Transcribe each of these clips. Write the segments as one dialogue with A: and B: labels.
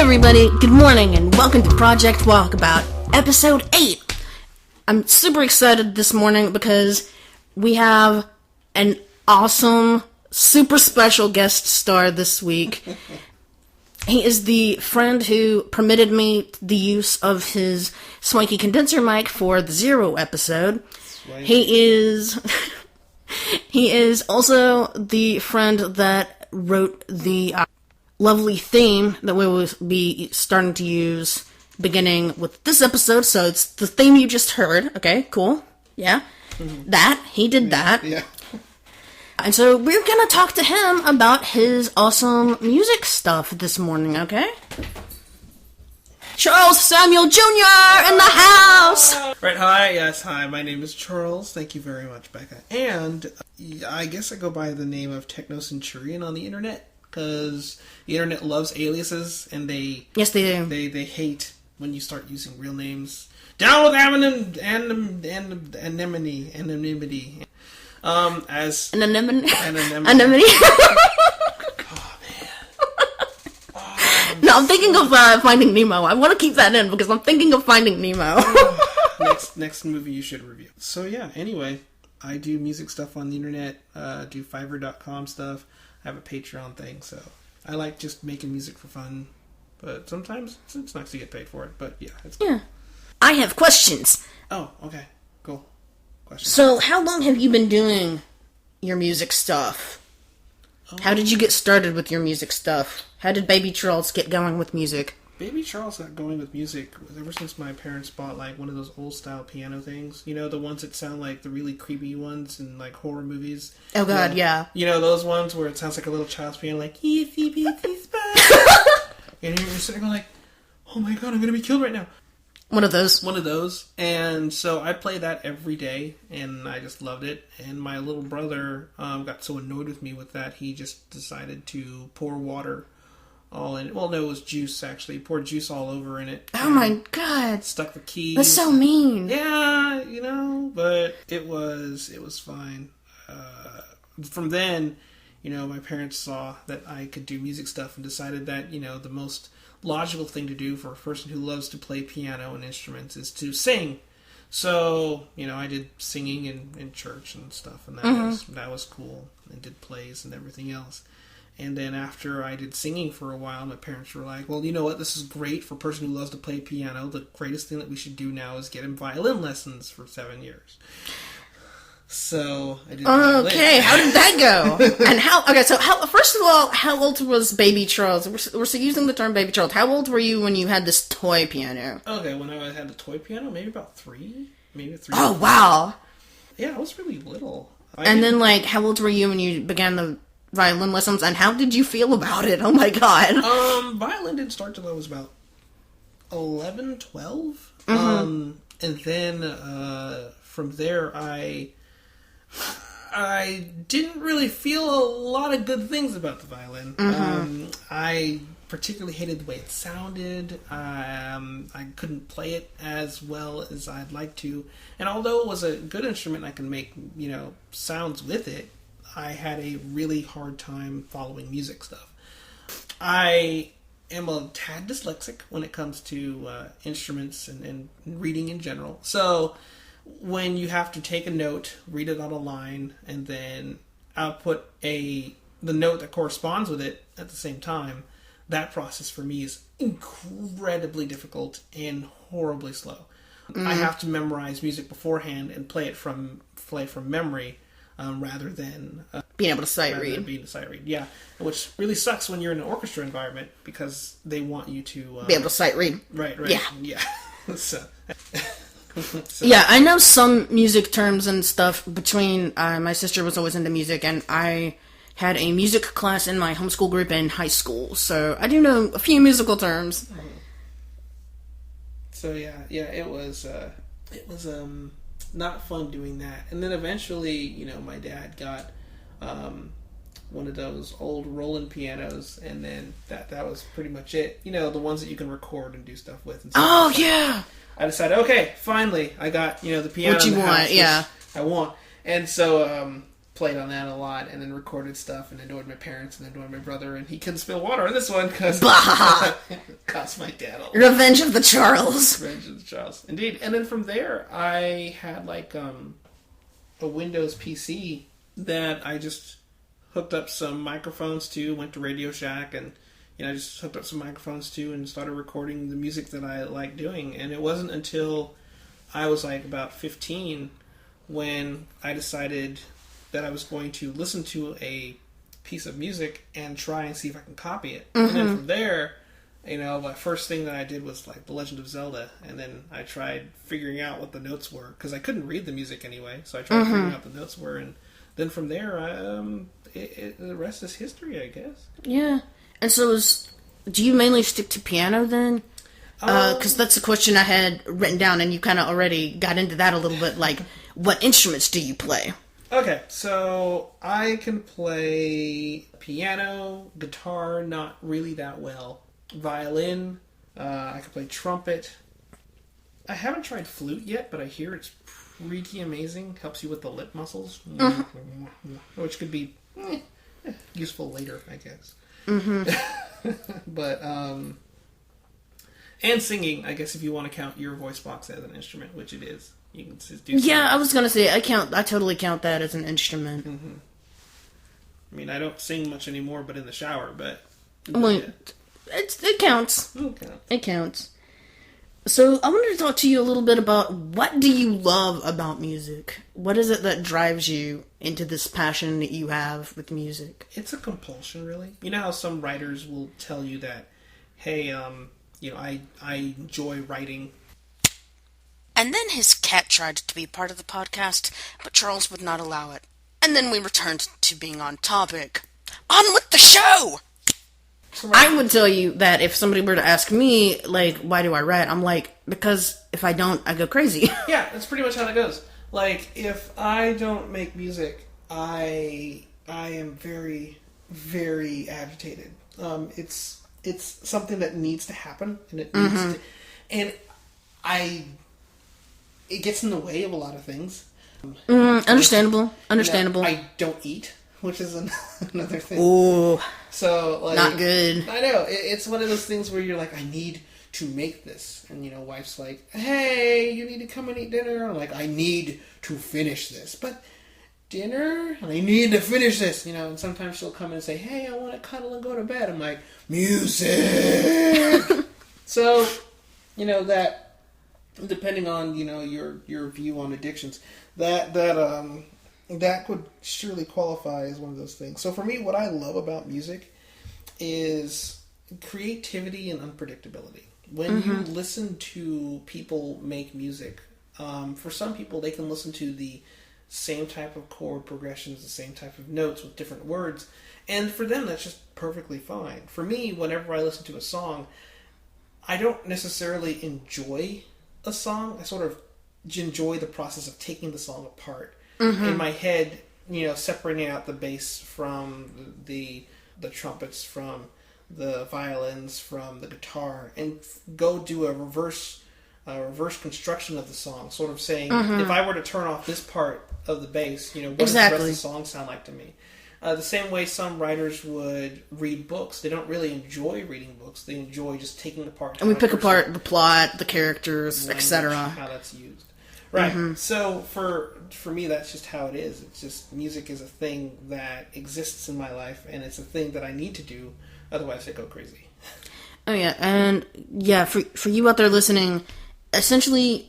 A: everybody, good morning and welcome to Project Walkabout, episode 8. I'm super excited this morning because we have an awesome, super special guest star this week. He is the friend who permitted me the use of his swanky condenser mic for the 0 episode.
B: Swanky.
A: He is also the friend that wrote the lovely theme that we will be starting to use beginning with this episode. So it's the theme you just heard. Okay, cool. Yeah. Mm-hmm. He did that.
B: Yeah.
A: And so we're going to talk to him about his awesome music stuff this morning, okay? Charles Samuel Jr. in the house!
B: Right, hi, my name is Charles. Thank you very much, Becca. And I guess I go by the name of Techno Centurion on the internet, because the internet loves aliases, and they...
A: Yes, they do.
B: They hate when you start using real names. Down with anonymity. As...
A: Anonymity?
B: Anonymity.
A: No, I'm thinking of Finding Nemo. I want to keep that in because I'm thinking of Finding Nemo.
B: next movie you should review. So yeah, anyway, I do music stuff on the internet, do Fiverr.com stuff. I have a Patreon thing, so I like just making music for fun. But sometimes it's nice to get paid for it, but yeah, it's cool.
A: Yeah. I have questions.
B: Oh, okay. Cool. Questions.
A: So, how long have you been doing your music stuff? How did you get started with your music stuff? How did Baby Charles get going with music?
B: Baby Charles got going with music ever since my parents bought like one of those old style piano things. You know, the ones that sound like the really creepy ones in like horror movies.
A: Oh god, yeah.
B: You know, those ones where it sounds like a little child's piano, like itsy bitsy spider. And you're sitting there going like, oh my god, I'm gonna be killed right now.
A: One of those.
B: And so I play that every day, and I just loved it. And my little brother got so annoyed with me with that, he just decided to pour water all in it. Well, no, it was juice, actually. He poured juice all over in it.
A: Oh my god.
B: Stuck the keys.
A: That's so mean.
B: Yeah, you know, but it was fine. From then, you know, my parents saw that I could do music stuff and decided that, you know, the most logical thing to do for a person who loves to play piano and instruments is to sing. So, you know, I did singing in church and stuff, and that was cool. And did plays and everything else. And then after I did singing for a while, my parents were like, well, you know what, this is great for a person who loves to play piano. The greatest thing that we should do now is get him violin lessons for 7 years. So I did.
A: Okay, how did that go? And first of all, how old was Baby Charles? We're using the term Baby Charles. How old were you when you had this toy piano?
B: Okay, when I had the toy piano, maybe about 3.
A: Oh, wow.
B: Yeah, I was really little.
A: Then, like, how old were you when you began the violin lessons, and how did you feel about it? Oh my god.
B: Violin didn't start till I was about 11, 12.
A: Mm-hmm.
B: And then, from there, I didn't really feel a lot of good things about the violin.
A: Mm-hmm.
B: I particularly hated the way it sounded. I couldn't play it as well as I'd like to. And although it was a good instrument, I can make, you know, sounds with it, I had a really hard time following music stuff. I am a tad dyslexic when it comes to instruments and reading in general. So when you have to take a note, read it on a line, and then output the note that corresponds with it at the same time, that process for me is incredibly difficult and horribly slow. Mm-hmm. I have to memorize music beforehand and play from memory rather than
A: being able to sight read.
B: Yeah, which really sucks when you're in an orchestra environment because they want you to
A: be able to sight read.
B: Right. Yeah. So.
A: Yeah, I know some music terms and stuff between, my sister was always into music, and I had a music class in my homeschool group in high school, so I do know a few musical terms.
B: So yeah, it was not fun doing that. And then eventually, you know, my dad got, one of those old Roland pianos, and then that was pretty much it. You know, the ones that you can record and do stuff with. And stuff like
A: yeah!
B: I decided, okay, finally, I got, you know, the piano.
A: What you
B: in the
A: want,
B: house,
A: yeah.
B: I want. And so, played on that a lot, and then recorded stuff, and annoyed my parents, and annoyed my brother, and he couldn't spill water on this one because it cost my dad a lot.
A: Revenge of the Charles.
B: Revenge of the Charles, indeed. And then from there, I had like a Windows PC that I just hooked up some microphones to, went to Radio Shack, and I just hooked up some microphones to, and started recording the music that I like doing. And it wasn't until I was like about 15 when I decided that I was going to listen to a piece of music and try and see if I can copy it. And then from there, the first thing that I did was like The Legend of Zelda, and then I tried figuring out what the notes were, because I couldn't read the music anyway, so I tried figuring out the notes were, and then from there, the rest is history, I guess.
A: Yeah. And so do you mainly stick to piano then? Because that's a question I had written down, and you kind of already got into that a little bit. Like, what instruments do you play?
B: Okay, so I can play piano, guitar, not really that well, violin, I can play trumpet. I haven't tried flute yet, but I hear it's pretty amazing. Helps you with the lip muscles, which could be useful later, I guess. But, and singing, I guess, if you want to count your voice box as an instrument, which it is. You can just do
A: Yeah, I was going to say, I totally count that as an instrument.
B: I mean, I don't sing much anymore, but in the shower, but
A: well,
B: yeah.
A: It counts.
B: Okay.
A: It counts. So, I wanted to talk to you a little bit about, what do you love about music? What is it that drives you into this passion that you have with music?
B: It's a compulsion, really. You know how some writers will tell you that, hey, I enjoy writing.
A: And then his cat tried to be part of the podcast, but Charles would not allow it. And then we returned to being on topic. On with the show! I would tell you that if somebody were to ask me, like, why do I write? I'm like, because if I don't, I go crazy.
B: Yeah, that's pretty much how that goes. Like, if I don't make music, I am very, very agitated. It's something that needs to happen, and it needs to, and it gets in the way of a lot of things.
A: Understandable.
B: I don't eat, which is another thing.
A: Ooh.
B: So, like,
A: not good.
B: I know. It's one of those things where you're like, I need to make this. And, wife's like, hey, you need to come and eat dinner. I'm like, I need to finish this. But dinner? I need to finish this. And sometimes she'll come in and say, hey, I want to cuddle and go to bed. I'm like, music! So, that, depending on, your view on addictions, that could surely qualify as one of those things. So for me, what I love about music is creativity and unpredictability. When you listen to people make music, for some people, they can listen to the same type of chord progressions, the same type of notes with different words, and for them, that's just perfectly fine. For me, whenever I listen to a song, I don't necessarily enjoy a song. I sort of enjoy the process of taking the song apart. In my head, separating out the bass from the trumpets, from the violins, from the guitar, and go do a reverse construction of the song, sort of saying, if I were to turn off this part of the bass, what does the rest of the song sound like to me? The same way some writers would read books. They don't really enjoy reading books. They enjoy just taking apart.
A: And we pick apart the plot, the characters, etc.
B: How that's used. Right. So for me, that's just how it is. It's just music is a thing that exists in my life, and it's a thing that I need to do. Otherwise, I go crazy.
A: Oh yeah, and yeah, for you out there listening, essentially,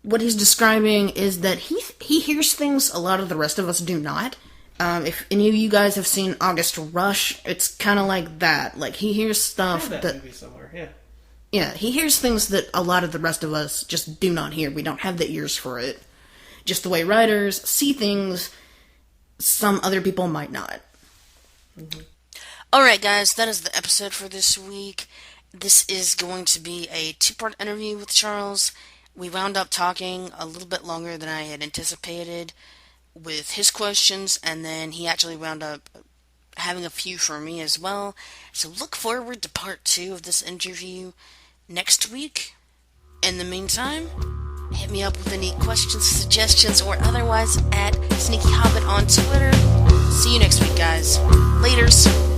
A: what he's describing is that he hears things a lot of the rest of us do not. If any of you guys have seen August Rush, it's kind of like that. Like, he hears stuff
B: I have that movie somewhere. Yeah.
A: Yeah, he hears things that a lot of the rest of us just do not hear. We don't have the ears for it. Just the way writers see things, some other people might not. Alright guys, that is the episode for this week. This is going to be a 2-part interview with Charles. We wound up talking a little bit longer than I had anticipated with his questions, and then he actually wound up having a few for me as well. So look forward to part 2 of this interview next week. In the meantime, Hit me up with any questions, suggestions, or otherwise at Sneaky Hobbit on Twitter. See you next week, guys. Laters.